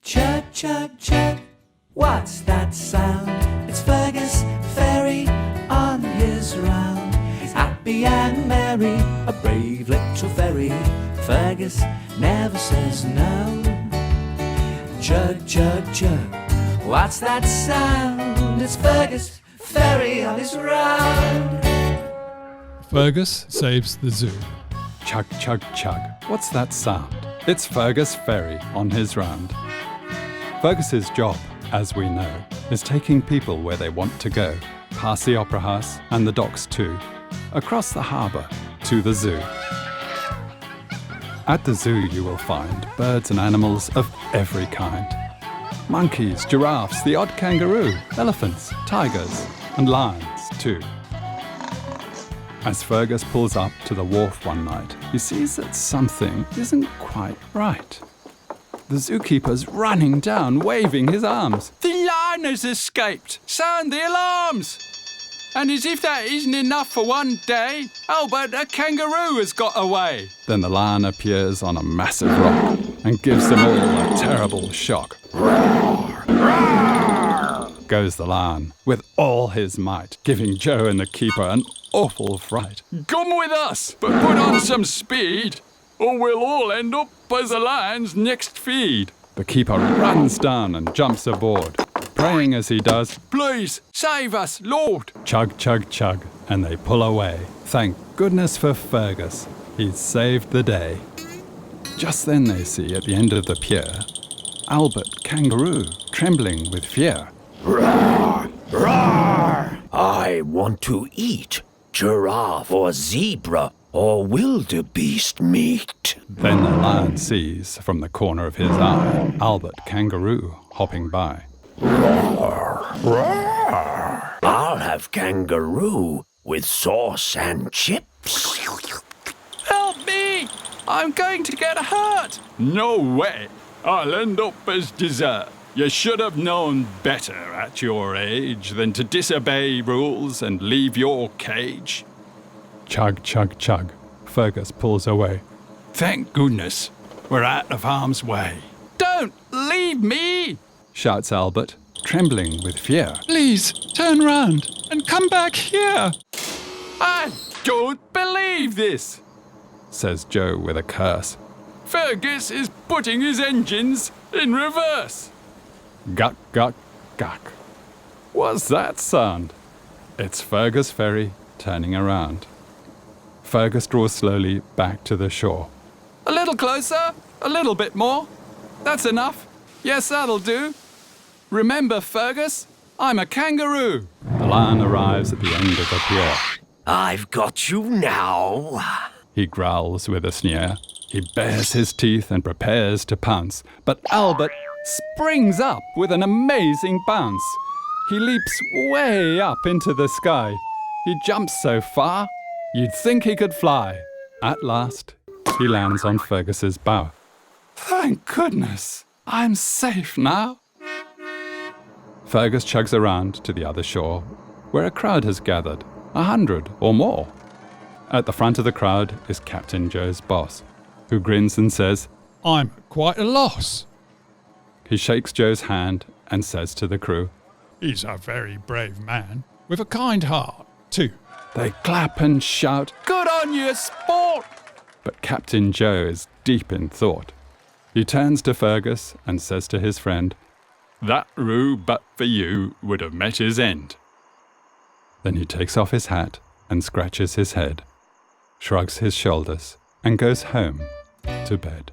Chug, chug, chug, what's that sound? It's Fergus Ferry on his round. He's happy and merry, a brave little ferry. Fergus never says no. Chug, chug, chug, what's that sound? It's Fergus Ferry on his round. Fergus saves the zoo. Chug, chug, chug. What's that sound? It's Fergus Ferry on his round. Fergus's job, as we know, is taking people where they want to go, past the Opera House and the docks too, across the harbour to the zoo. At the zoo you will find birds and animals of every kind. Monkeys, giraffes, the odd kangaroo, elephants, tigers and lions too. As Fergus pulls up to the wharf one night, he sees that something isn't quite right. The zookeeper's running down, waving his arms. The lion has escaped! Sound the alarms! And as if that isn't enough for one day, Albert, a kangaroo has got away. Then the lion appears on a massive rock and gives them all a terrible shock. Roar! Roar! Goes the lion with all his might, giving Joe and the keeper an awful fright. Come with us, but put on some speed, or we'll all end up as the lion's next feed. The keeper runs down and jumps aboard, praying as he does, Please, save us, Lord. Chug, chug, chug, and they pull away. Thank goodness for Fergus. He's saved the day. Just then they see at the end of the pier, Albert Kangaroo, trembling with fear. Roar! Roar! I want to eat giraffe or zebra or wildebeest meat. Then the lion sees, from the corner of his eye, Albert Kangaroo hopping by. Roar! Roar! I'll have kangaroo with sauce and chips. Help me! I'm going to get hurt. No way. I'll end up as dessert. You should have known better at your age than to disobey rules and leave your cage. Chug, chug, chug. Fergus pulls away. Thank goodness we're out of harm's way. Don't leave me! Shouts Albert, trembling with fear. Please turn round and come back here. I don't believe this. Says Joe with a curse. Fergus is putting his engines in reverse. Guck, guck, guck. What's that sound? It's Fergus Ferry turning around. Fergus draws slowly back to the shore. A little closer, a little bit more. That's enough. Yes, that'll do. Remember, Fergus, I'm a kangaroo. The lion arrives at the end of the pier. I've got you now. He growls with a sneer. He bares his teeth and prepares to pounce. But Albert springs up with an amazing bounce. He leaps way up into the sky. He jumps so far, you'd think he could fly. At last, he lands on Fergus's bow. Thank goodness, I'm safe now. Fergus chugs around to the other shore, where a crowd has gathered, 100 or more. At the front of the crowd is Captain Joe's boss, who grins and says, I'm at quite a loss. He shakes Joe's hand and says to the crew, He's a very brave man, with a kind heart, too. They clap and shout, Good on you, sport! but Captain Joe is deep in thought. He turns to Fergus and says to his friend, That roo, but for you, would have met his end. Then he takes off his hat and scratches his head, shrugs his shoulders, and goes home to bed.